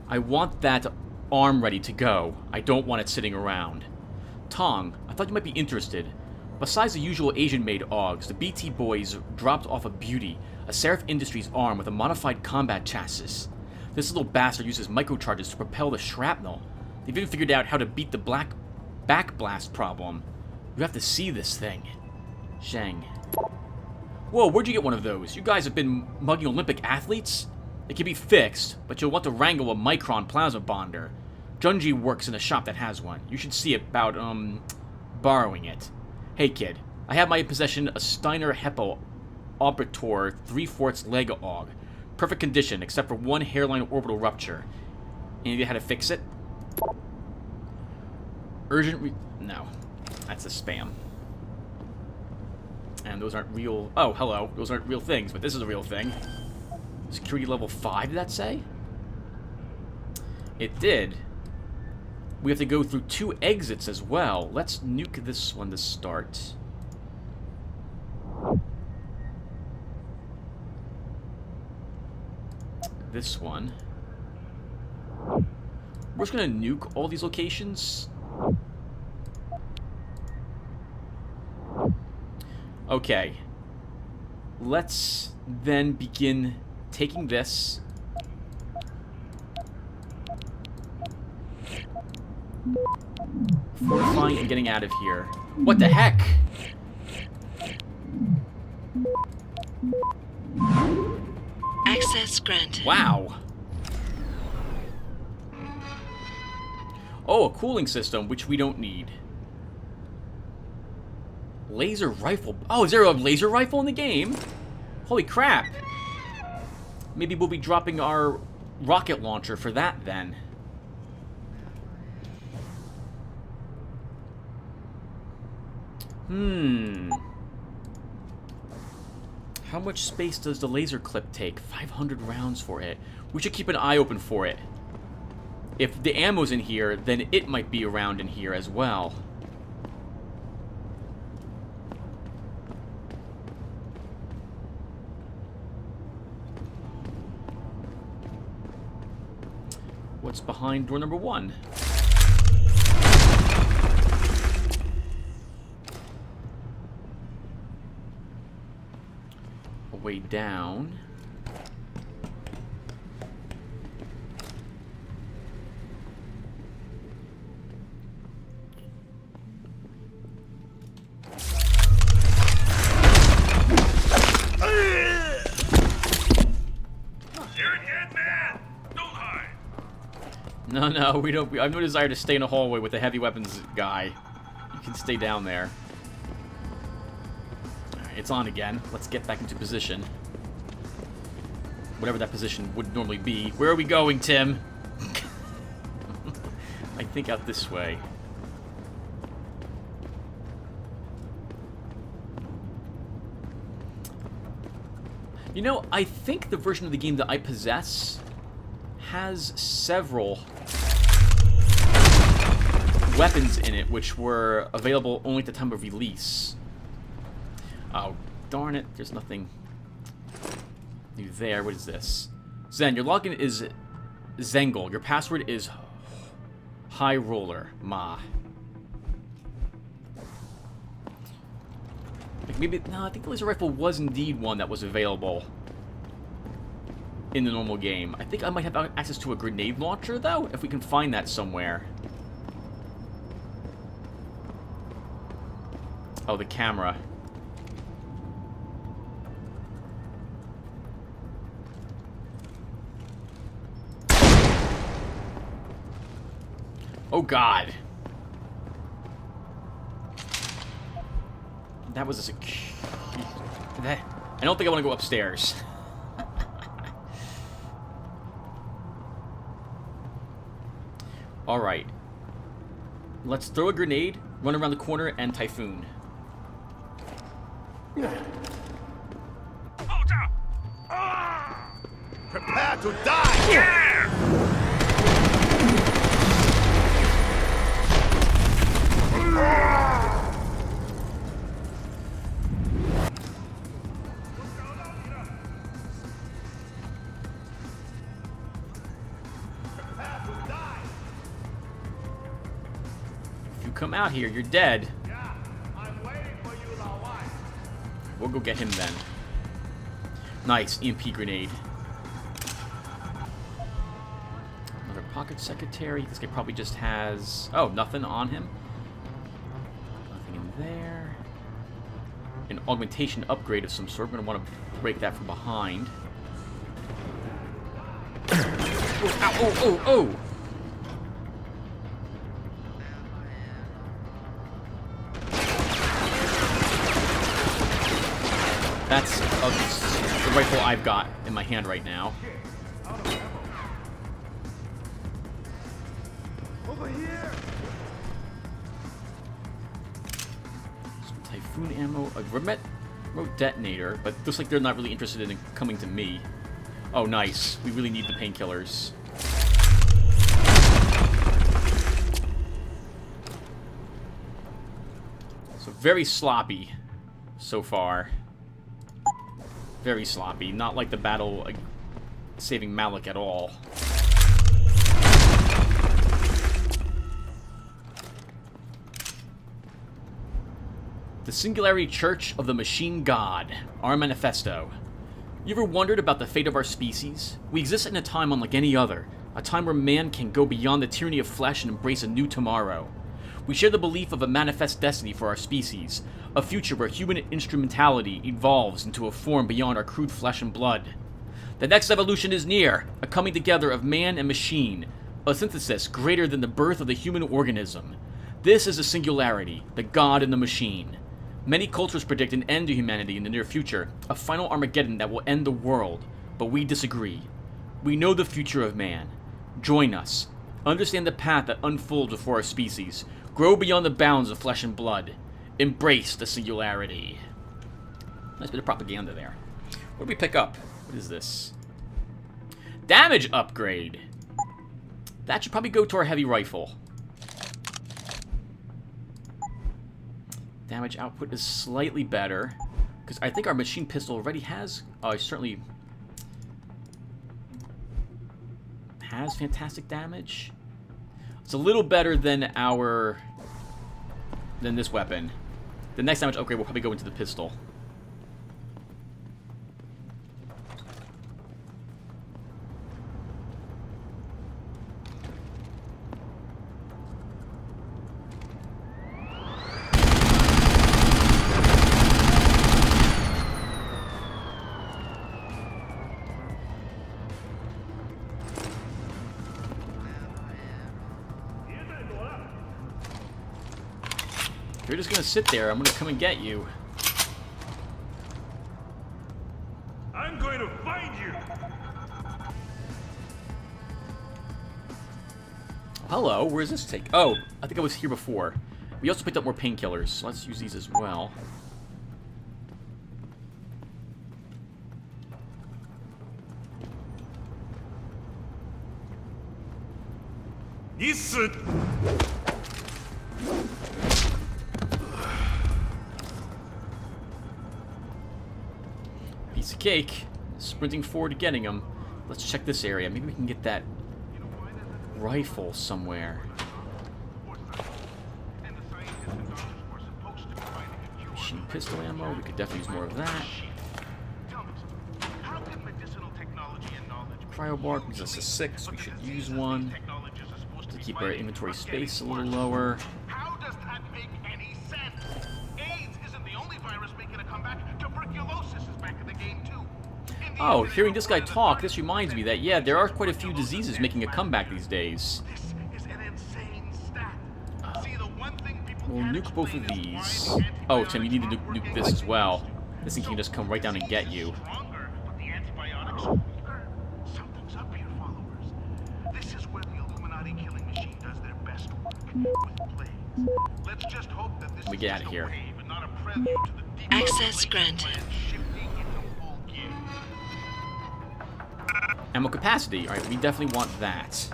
I want that arm ready to go. I don't want it sitting around. Tong, I thought you might be interested. Besides the usual Asian-made AUGs, the BT boys dropped off a beauty, a Seraph Industries arm with a modified combat chassis. This little bastard uses microcharges to propel the shrapnel. They've even figured out how to beat the backblast problem. You have to see this thing. Zheng. Whoa, where'd you get one of those? You guys have been mugging Olympic athletes? It can be fixed, but you'll want to wrangle a Micron plasma bonder. Junji works in a shop that has one. You should see about, borrowing it. Hey kid, I have my possession a Steiner Heppo Operator 3/4 Lega AUG. Perfect condition, except for one hairline orbital rupture. Any idea how to fix it? No. That's a spam. And those aren't real... Oh, hello. Those aren't real things, but this is a real thing. Security level 5, did that say? It did. We have to go through 2 exits as well. Let's nuke this one to start. This one. We're just gonna nuke all these locations. Okay. Let's then begin taking this. Fortifying and getting out of here. What the heck? Access granted. Wow. Oh, a cooling system, which we don't need. Laser rifle. Oh, is there a laser rifle in the game? Holy crap. Maybe we'll be dropping our rocket launcher for that then. How much space does the laser clip take? 500 rounds for it. We should keep an eye open for it. If the ammo's in here, then it might be around in here as well. What's behind door number 1? A way down. No, we don't. I have no desire to stay in a hallway with a heavy weapons guy. You can stay down there. Alright, it's on again. Let's get back into position. Whatever that position would normally be. Where are we going, Tim? I think out this way. You know, I think the version of the game that I possess has several weapons in it which were available only at the time of release. Oh, darn it. There's nothing new there. What is this? Zen, your login is Zengel. Your password is High Roller. Ma. Like maybe, no, I think the laser rifle was indeed one that was available in the normal game. I think I might have access to a grenade launcher, though, if we can find that somewhere. Oh, the camera. Oh, God. That was a I don't think I want to go upstairs. Alright. Let's throw a grenade, run around the corner, and Typhoon. Prepare to die! Yeah! If you come out here, you're dead. We'll go get him then. Nice, EMP grenade. Another pocket secretary. This guy probably just has... Oh, nothing on him. Nothing in there. An augmentation upgrade of some sort. We're going to want to break that from behind. Ow, oh, oh, oh! That's the rifle I've got in my hand right now. Over here. Harpoon ammo, a remote detonator, but looks like they're not really interested in coming to me. Oh, nice. We really need the painkillers. So very sloppy so far. Very sloppy. Not like the battle saving Malik at all. The Singularity Church of the Machine God, our manifesto. You ever wondered about the fate of our species? We exist in a time unlike any other, a time where man can go beyond the tyranny of flesh and embrace a new tomorrow. We share the belief of a manifest destiny for our species, a future where human instrumentality evolves into a form beyond our crude flesh and blood. The next evolution is near, a coming together of man and machine, a synthesis greater than the birth of the human organism. This is a singularity, the God and the machine. Many cultures predict an end to humanity in the near future, a final Armageddon that will end the world, but we disagree. We know the future of man. Join us. Understand the path that unfolds before our species. Grow beyond the bounds of flesh and blood. Embrace the singularity. Nice bit of propaganda there. What do we pick up? What is this? Damage upgrade. That should probably go to our heavy rifle. Damage output is slightly better, because I think our machine pistol already has, certainly has fantastic damage. It's a little better than this weapon. The next damage upgrade will probably go into the pistol. You're just gonna sit there. I'm gonna come and get you. I'm going to find you. Hello, where does this take? Oh, I think I was here before. We also picked up more painkillers, so let's use these as well. Piece of cake. Sprinting forward to getting them. Let's check this area. Maybe we can get that rifle somewhere. Machine pistol ammo. We could definitely use more of that. Cryo bar gives us a 6. We should use one to keep our inventory space a little lower. How does that make any sense? AIDS isn't the only virus making a comeback. Tuberculosis is back in the game too. Oh, hearing this guy talk, this reminds me that, yeah, there are quite a few diseases making a comeback these days. We'll nuke both of these. Oh, Tim, you need to nuke this as well. This thing can just come right down and get you. Something's up here, followers. This is where the Illuminati killing machine does their best work. With plagues. Let's just hope that this we get out of here. and not a prelude to the Access granted. Ammo capacity. Alright, we definitely want that.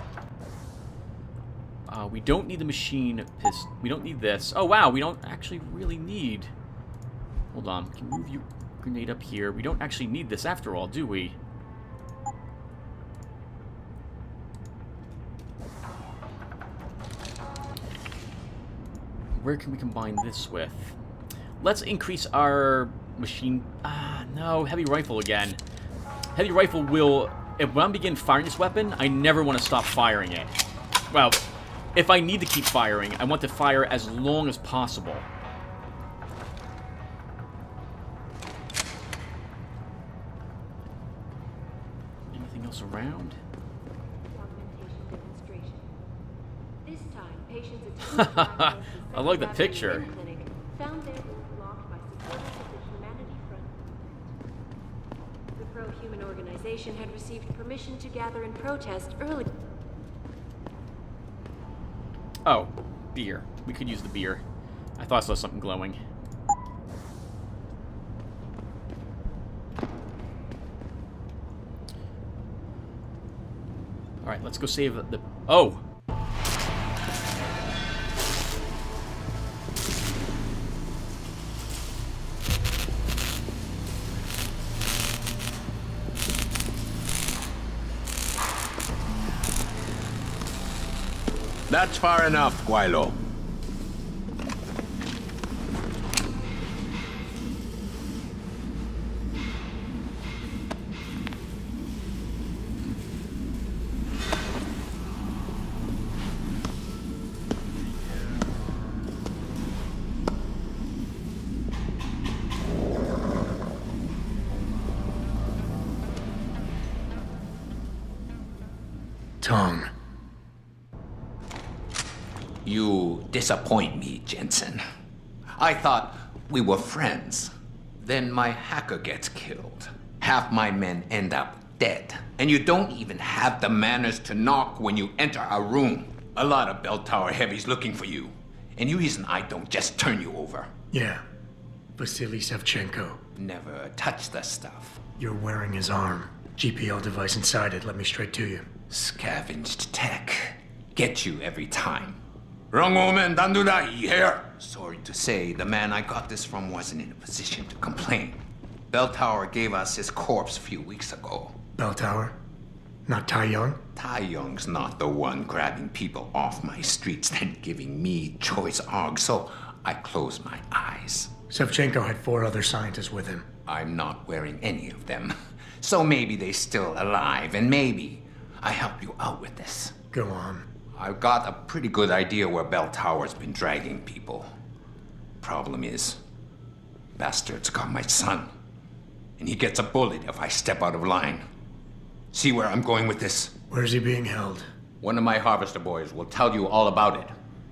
We don't need the machine pistol. We don't need this. Oh, wow, we don't actually really need... Hold on. We can move your grenade up here. We don't actually need this after all, do we? Where can we combine this with? Let's increase our machine... no. Heavy rifle again. Heavy rifle will... When I begin firing this weapon, I never want to stop firing it. Well, if I need to keep firing, I want to fire as long as possible. Anything else around? This time, patients I like the picture. found their route blocked by supporters of the Humanity Front. The pro-human organization had received permission to gather and protest early. Oh, beer. We could use the beer. I thought I saw something glowing. Alright, let's go save the... Oh! That's far enough, Guilo. Tong. You disappoint me, Jensen. I thought we were friends. Then my hacker gets killed. Half my men end up dead. And you don't even have the manners to knock when you enter a room. A lot of bell tower heavies looking for you. Any reason I don't just turn you over? Yeah. Vasily Savchenko. Never touch the stuff. You're wearing his arm. GPL device inside it. Let me straight to you. Scavenged tech. Get you every time. Wrong woman, don't do that here. Sorry to say, the man I got this from wasn't in a position to complain. Bell Tower gave us his corpse a few weeks ago. Bell Tower? Not Tai Young? Tai Young's not the one grabbing people off my streets then giving me choice aug, so I closed my eyes. Savchenko had 4 other scientists with him. I'm not wearing any of them. So maybe they're still alive, and maybe I help you out with this. Go on. I've got a pretty good idea where Bell Tower's been dragging people. Problem is, bastard's got my son. And he gets a bullet if I step out of line. See where I'm going with this? Where's he being held? One of my harvester boys will tell you all about it.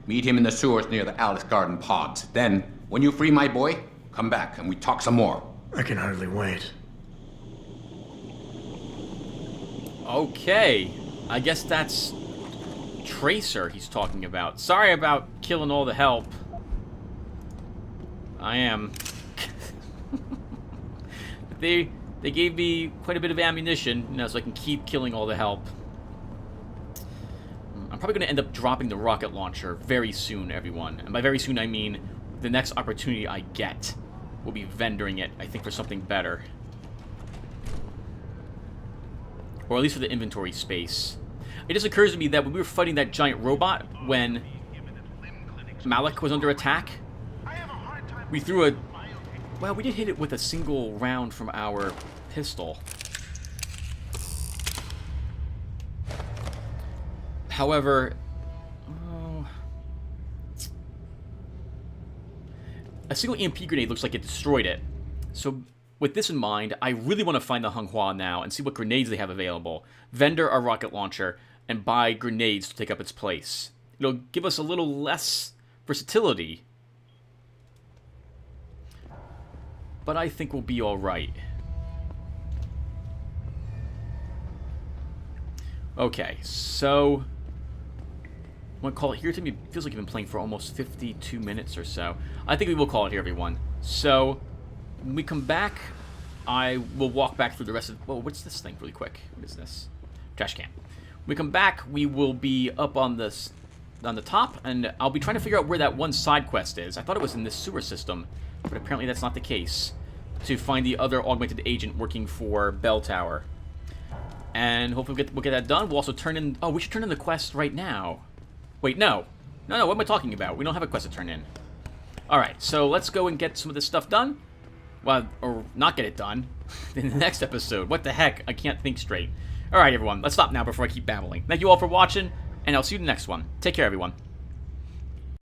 Meet him in the sewers near the Alice Garden pods. Then, when you free my boy, come back and we talk some more. I can hardly wait. Okay. I guess that's Tracer he's talking about. Sorry about killing all the help. I am. They gave me quite a bit of ammunition, you know, so I can keep killing all the help. I'm probably going to end up dropping the rocket launcher very soon, everyone. And by very soon, I mean the next opportunity I get will be vendoring it, I think, for something better. Or at least for the inventory space. It just occurs to me that when we were fighting that giant robot, when Malik was under attack, we threw a... Well, we did hit it with a single round from our pistol. However... a single EMP grenade looks like it destroyed it. So... with this in mind, I really want to find the Hunghua now and see what grenades they have available. Vendor our rocket launcher and buy grenades to take up its place. It'll give us a little less versatility. But I think we'll be alright. Okay, so... I'm going to call it here. To me, it feels like I've been playing for almost 52 minutes or so. I think we will call it here, everyone. So... when we come back, I will walk back through the rest of... Whoa, what's this thing really quick? What is this? Trash can. When we come back, we will be up on the top, and I'll be trying to figure out where that one side quest is. I thought it was in this sewer system, but apparently that's not the case. To find the other augmented agent working for Bell Tower. And hopefully we'll get that done. We'll also turn in... Oh, we should turn in the quest right now. Wait, no. No, what am I talking about? We don't have a quest to turn in. Alright, so let's go and get some of this stuff done. Well, or not get it done in the next episode. What the heck? I can't think straight. Alright, everyone. Let's stop now before I keep babbling. Thank you all for watching, and I'll see you in the next one. Take care, everyone.